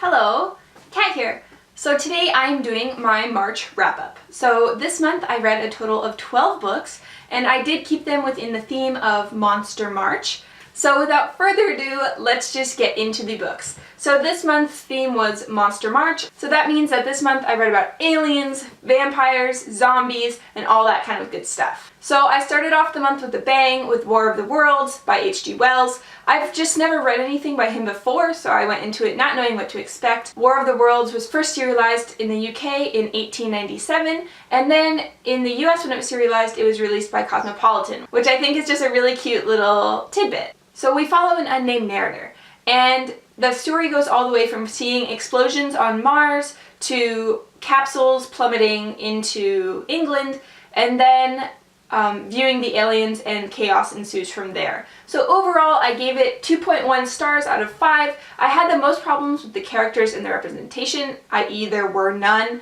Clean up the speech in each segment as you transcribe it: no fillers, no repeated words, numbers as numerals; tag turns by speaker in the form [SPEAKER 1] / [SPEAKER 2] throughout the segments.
[SPEAKER 1] Hello, Kat here. So today I'm doing my March wrap-up. So this month I read a total of 12 books, and I did keep them within the theme of Monster March. So without further ado, let's just get into the books. So this month's theme was Monster March, so that means that this month I read about aliens, vampires, zombies, and all that kind of good stuff. So I started off the month with a bang with War of the Worlds by H.G. Wells. I've just never read anything by him before, so I went into it not knowing what to expect. War of the Worlds was first serialized in the UK in 1897, and then in the US when it was serialized, it was released by Cosmopolitan, which I think is just a really cute little tidbit. So we follow an unnamed narrator, and the story goes all the way from seeing explosions on Mars to capsules plummeting into England, and then viewing the aliens, and chaos ensues from there. So overall, I gave it 2.1 stars out of 5. I had the most problems with the characters and the representation, i.e. there were none.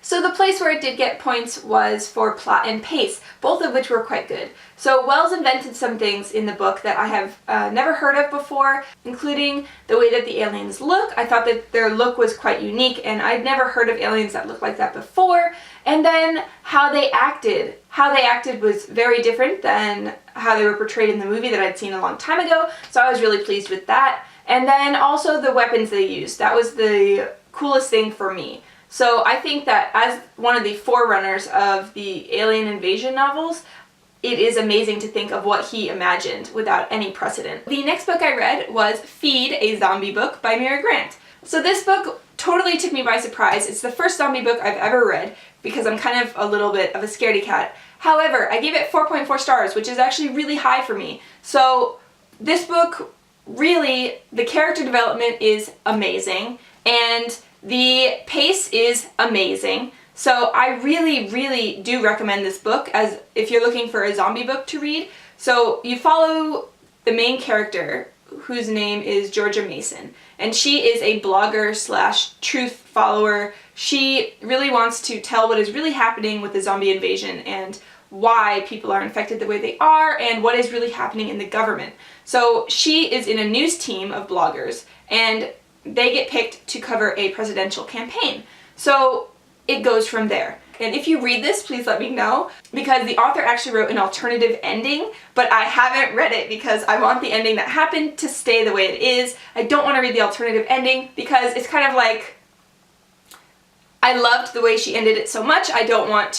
[SPEAKER 1] So the place where it did get points was for plot and pace, both of which were quite good. So Wells invented some things in the book that I have never heard of before, including the way that the aliens look. I thought that their look was quite unique, and I'd never heard of aliens that looked like that before. And then how they acted. How they acted was very different than how they were portrayed in the movie that I'd seen a long time ago, so I was really pleased with that. And then also the weapons they used. That was the coolest thing for me. So I think that as one of the forerunners of the alien invasion novels, it is amazing to think of what he imagined without any precedent. The next book I read was Feed, a Zombie Book by Mira. So this book totally took me by surprise. It's the first zombie book I've ever read because I'm kind of a little bit of a scaredy cat. However, I gave it 4.4 stars, which is actually really high for me. So this book, really, the character development is amazing, and the pace is amazing. So I really do recommend this book as if you're looking for a zombie book to read. So you follow the main character, whose name is Georgia Mason, and she is a blogger slash truth follower. She really wants to tell what is really happening with the zombie invasion and why people are infected the way they are and what is really happening in the government. So she is in a news team of bloggers, and they get picked to cover a presidential campaign. So it goes from there. And if you read this, please let me know, because the author actually wrote an alternative ending, but I haven't read it because I want the ending that happened to stay the way it is. I don't want to read the alternative ending because it's kind of like, I loved the way she ended it so much, I don't want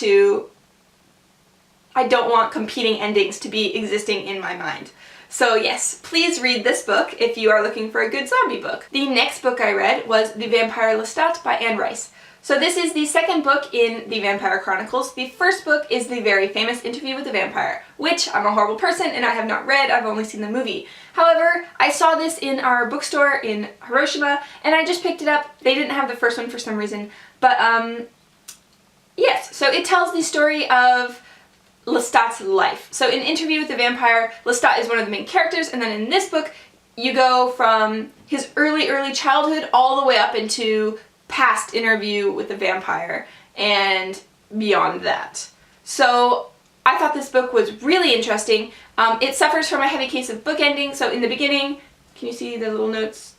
[SPEAKER 1] competing endings to be existing in my mind. So yes, please read this book if you are looking for a good zombie book. The next book I read was The Vampire Lestat by Anne Rice. So this is the second book in the Vampire Chronicles. The first book is the very famous Interview with the Vampire, which I'm a horrible person and I have not read, I've only seen the movie. However, I saw this in our bookstore in Hiroshima and I just picked it up. They didn't have the first one for some reason, but yes, so it tells the story of Lestat's life. So in Interview with the Vampire, Lestat is one of the main characters, and then in this book, you go from his early childhood all the way up into past Interview with the Vampire and beyond that. So I thought this book was really interesting. It suffers from a heavy case of bookending. So in the beginning, can you see the little notes?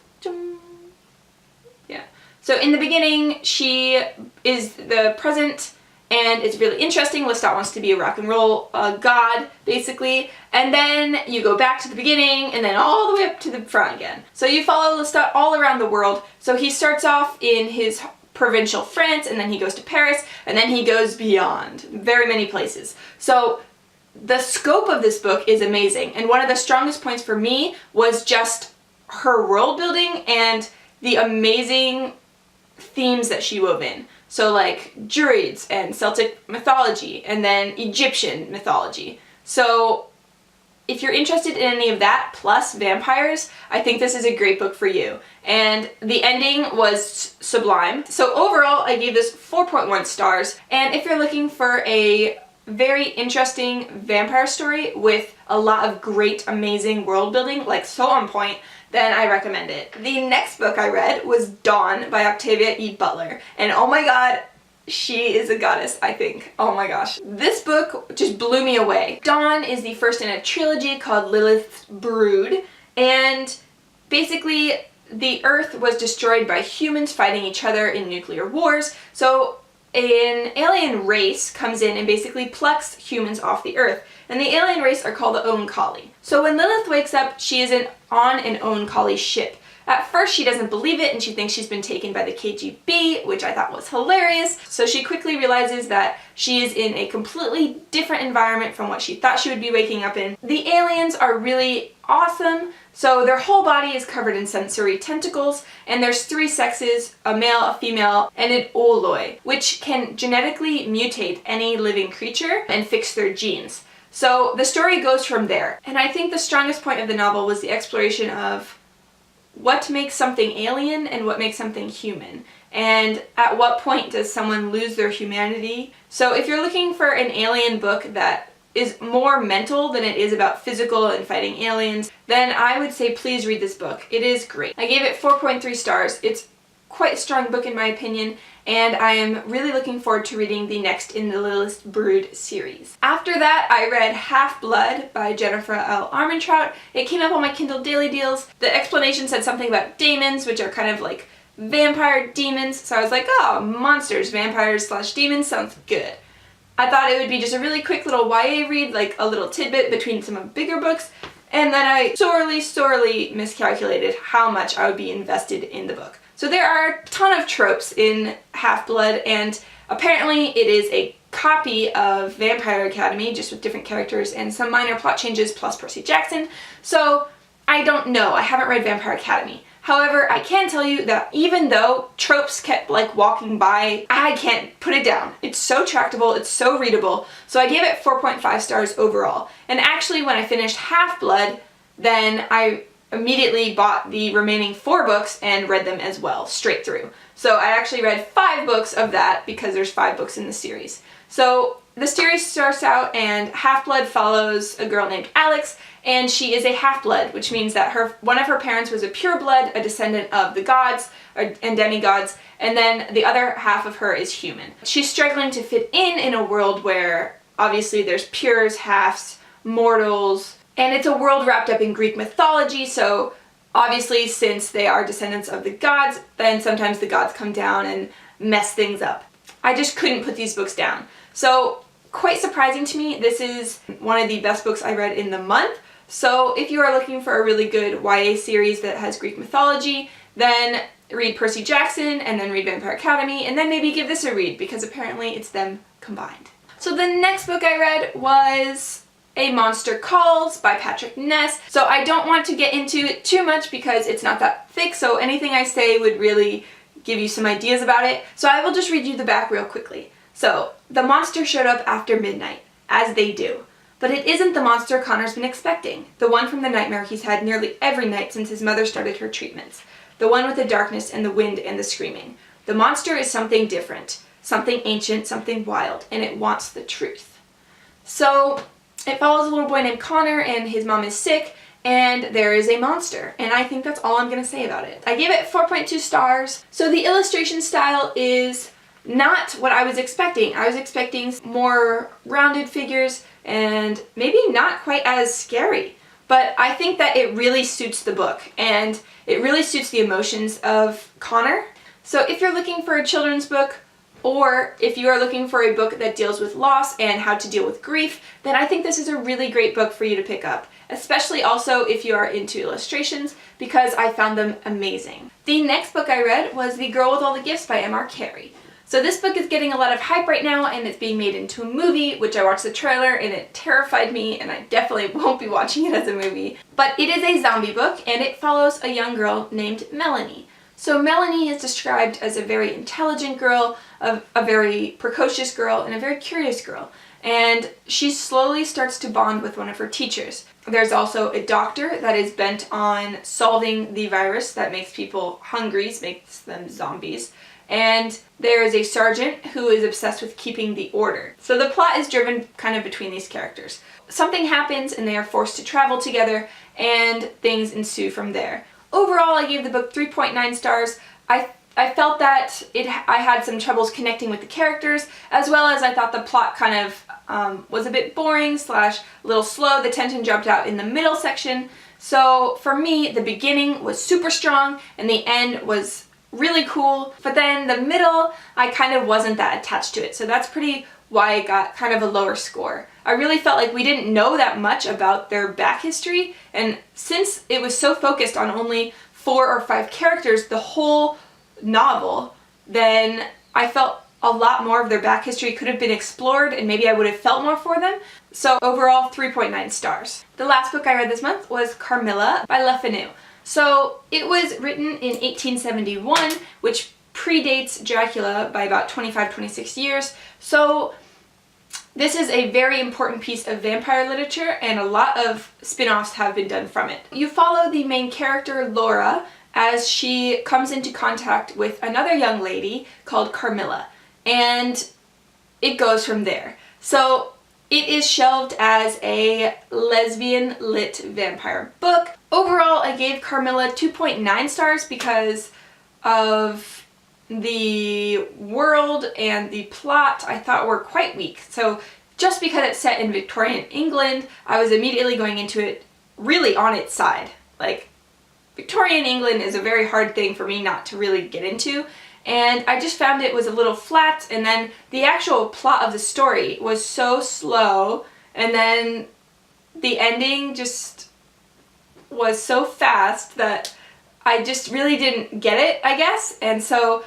[SPEAKER 1] Yeah. So in the beginning, she is the present, and it's really interesting. Lestat wants to be a rock and roll god, basically. And then you go back to the beginning and then all the way up to the front again. So you follow Lestat all around the world. So he starts off in his provincial France, and then he goes to Paris, and then he goes beyond, very many places. So the scope of this book is amazing. And one of the strongest points for me was just her world building and the amazing themes that she wove in. So like Druids and Celtic mythology, and then Egyptian mythology. So if you're interested in any of that, plus vampires, I think this is a great book for you. And the ending was sublime. So overall, I gave this 4.1 stars. And if you're looking for a very interesting vampire story with a lot of great, amazing world building, like so on point, then I recommend it. The next book I read was Dawn by Octavia E. Butler. And oh my god, she is a goddess, I think. Oh my gosh. This book just blew me away. Dawn is the first in a trilogy called Lilith's Brood, and basically the Earth was destroyed by humans fighting each other in nuclear wars. So an alien race comes in and basically plucks humans off the Earth. And the alien race are called the Oankali. So when Lilith wakes up, she is on an Oankali ship. At first, she doesn't believe it and she thinks she's been taken by the KGB, which I thought was hilarious. So she quickly realizes that she is in a completely different environment from what she thought she would be waking up in. The aliens are really awesome. So their whole body is covered in sensory tentacles, and there's 3 sexes, a male, a female, and an Ooloi, which can genetically mutate any living creature and fix their genes. So the story goes from there. And I think the strongest point of the novel was the exploration of what makes something alien and what makes something human. And at what point does someone lose their humanity? So if you're looking for an alien book that is more mental than it is about physical and fighting aliens, then I would say please read this book. It is great. I gave it 4.3 stars. It's quite a strong book in my opinion, and I am really looking forward to reading the next in the Littlest Brood series. After that, I read Half-Blood by Jennifer L. Armentrout. It came up on my Kindle Daily Deals. The explanation said something about daemons, which are kind of like vampire demons, so I was like, oh, monsters, vampires / demons, sounds good. I thought it would be just a really quick little YA read, like a little tidbit between some of bigger books, and then I sorely miscalculated how much I would be invested in the book. So there are a ton of tropes in Half-Blood, and apparently it is a copy of Vampire Academy, just with different characters and some minor plot changes plus Percy Jackson. So I don't know, I haven't read Vampire Academy. However, I can tell you that even though tropes kept like walking by, I can't put it down. It's so tractable, it's so readable. So I gave it 4.5 stars overall. And actually when I finished Half-Blood, then I immediately bought the remaining 4 books and read them as well, straight through. So I actually read 5 books of that because there's 5 books in the series. So the series starts out and Half-Blood follows a girl named Alex, and she is a half-blood, which means that one of her parents was a pure-blood, a descendant of the gods and demigods, and then the other half of her is human. She's struggling to fit in a world where obviously there's pures, halves, mortals, and it's a world wrapped up in Greek mythology, so obviously since they are descendants of the gods, then sometimes the gods come down and mess things up. I just couldn't put these books down. So quite surprising to me, this is one of the best books I read in the month. So if you are looking for a really good YA series that has Greek mythology, then read Percy Jackson and then read Vampire Academy, and then maybe give this a read because apparently it's them combined. So the next book I read was A Monster Calls by Patrick Ness. So I don't want to get into it too much because it's not that thick, so anything I say would really give you some ideas about it. So I will just read you the back real quickly. So, the monster showed up after midnight, as they do. But it isn't the monster Connor's been expecting, the one from the nightmare he's had nearly every night since his mother started her treatments, the one with the darkness and the wind and the screaming. The monster is something different, something ancient, something wild, and it wants the truth. So, it follows a little boy named Connor, and his mom is sick, and there is a monster, and I think that's all I'm going to say about it. I gave it 4.2 stars. So the illustration style is not what I was expecting. I was expecting more rounded figures and maybe not quite as scary. But I think that it really suits the book and it really suits the emotions of Connor. So if you're looking for a children's book, or if you are looking for a book that deals with loss and how to deal with grief, then I think this is a really great book for you to pick up. Especially also if you are into illustrations, because I found them amazing. The next book I read was The Girl with All the Gifts by M.R. Carey. So this book is getting a lot of hype right now and it's being made into a movie, which I watched the trailer and it terrified me and I definitely won't be watching it as a movie. But it is a zombie book and it follows a young girl named Melanie. So Melanie is described as a very intelligent girl, a very precocious girl, and a very curious girl. And she slowly starts to bond with one of her teachers. There's also a doctor that is bent on solving the virus that makes people hungry, makes them zombies. And there is a sergeant who is obsessed with keeping the order. So the plot is driven kind of between these characters. Something happens and they are forced to travel together and things ensue from there. Overall, I gave the book 3.9 stars. I felt that I had some troubles connecting with the characters, as well as I thought the plot kind of was a bit boring / a little slow. The tension jumped out in the middle section. So for me, the beginning was super strong and the end was really cool, but then the middle, I kind of wasn't that attached to it. So that's pretty why I got kind of a lower score. I really felt like we didn't know that much about their back history, and since it was so focused on only 4 or 5 characters the whole novel, then I felt a lot more of their back history could have been explored and maybe I would have felt more for them. So overall, 3.9 stars. The last book I read this month was Carmilla by Fanu. So it was written in 1871, which predates Dracula by about 25-26 years. So this is a very important piece of vampire literature and a lot of spin-offs have been done from it. You follow the main character, Laura, as she comes into contact with another young lady called Carmilla, and it goes from there. So it is shelved as a lesbian lit vampire book. Overall, I gave Carmilla 2.9 stars because of the world and the plot I thought were quite weak. So just because it's set in Victorian England, I was immediately going into it really on its side. Like, Victorian England is a very hard thing for me not to really get into, and I just found it was a little flat, and then the actual plot of the story was so slow, and then the ending just was so fast that I just really didn't get it, I guess. And so,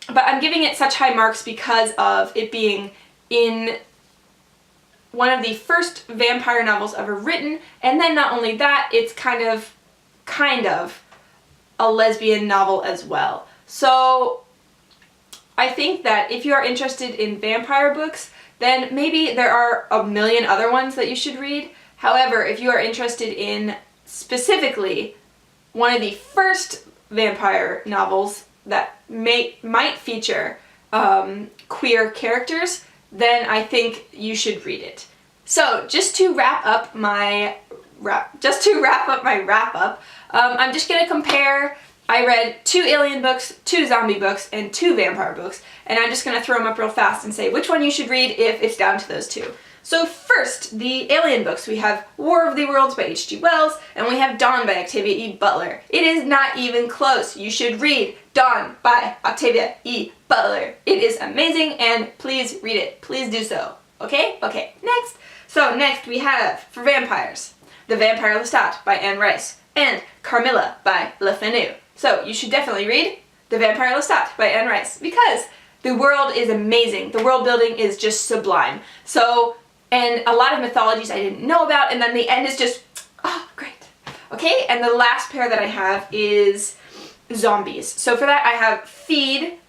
[SPEAKER 1] but I'm giving it such high marks because of it being in one of the first vampire novels ever written, and then not only that, it's kind of a lesbian novel as well. So I think that if you are interested in vampire books, then maybe there are a million other ones that you should read. However, if you are interested in specifically one of the first vampire novels that might feature queer characters, then I think you should read it. So just to wrap up my wrap-up, I'm just gonna compare. I read 2 alien books, 2 zombie books, and 2 vampire books, and I'm just gonna throw them up real fast and say which one you should read if it's down to those 2. So first, the alien books. We have War of the Worlds by H.G. Wells, and we have Dawn by Octavia E. Butler. It is not even close. You should read Dawn by Octavia E. Butler. It is amazing, and please read it. Please do so. Okay? Okay, next. So next we have, for vampires, The Vampire Lestat by Anne Rice, and Carmilla by Fanu. So you should definitely read The Vampire Lestat by Anne Rice because the world is amazing. The world building is just sublime. So, and a lot of mythologies I didn't know about, and then the end is just, oh, great. Okay, and the last pair that I have is zombies. So for that I have Feed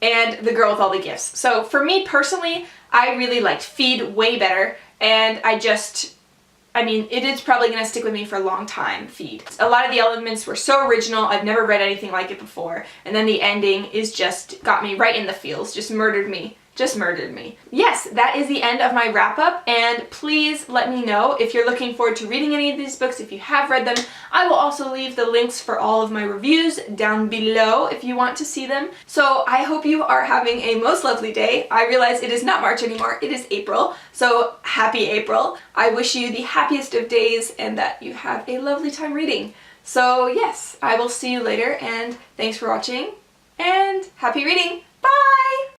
[SPEAKER 1] and The Girl with All the Gifts. So for me personally, I really liked Feed way better, and I mean, it is probably going to stick with me for a long time, Feed. A lot of the elements were so original, I've never read anything like it before, and then the ending is just got me right in the feels, just murdered me. Yes, that is the end of my wrap-up, and please let me know if you're looking forward to reading any of these books, if you have read them. I will also leave the links for all of my reviews down below if you want to see them. So I hope you are having a most lovely day. I realize it is not March anymore, it is April, so happy April. I wish you the happiest of days and that you have a lovely time reading. So yes, I will see you later, and thanks for watching, and happy reading! Bye!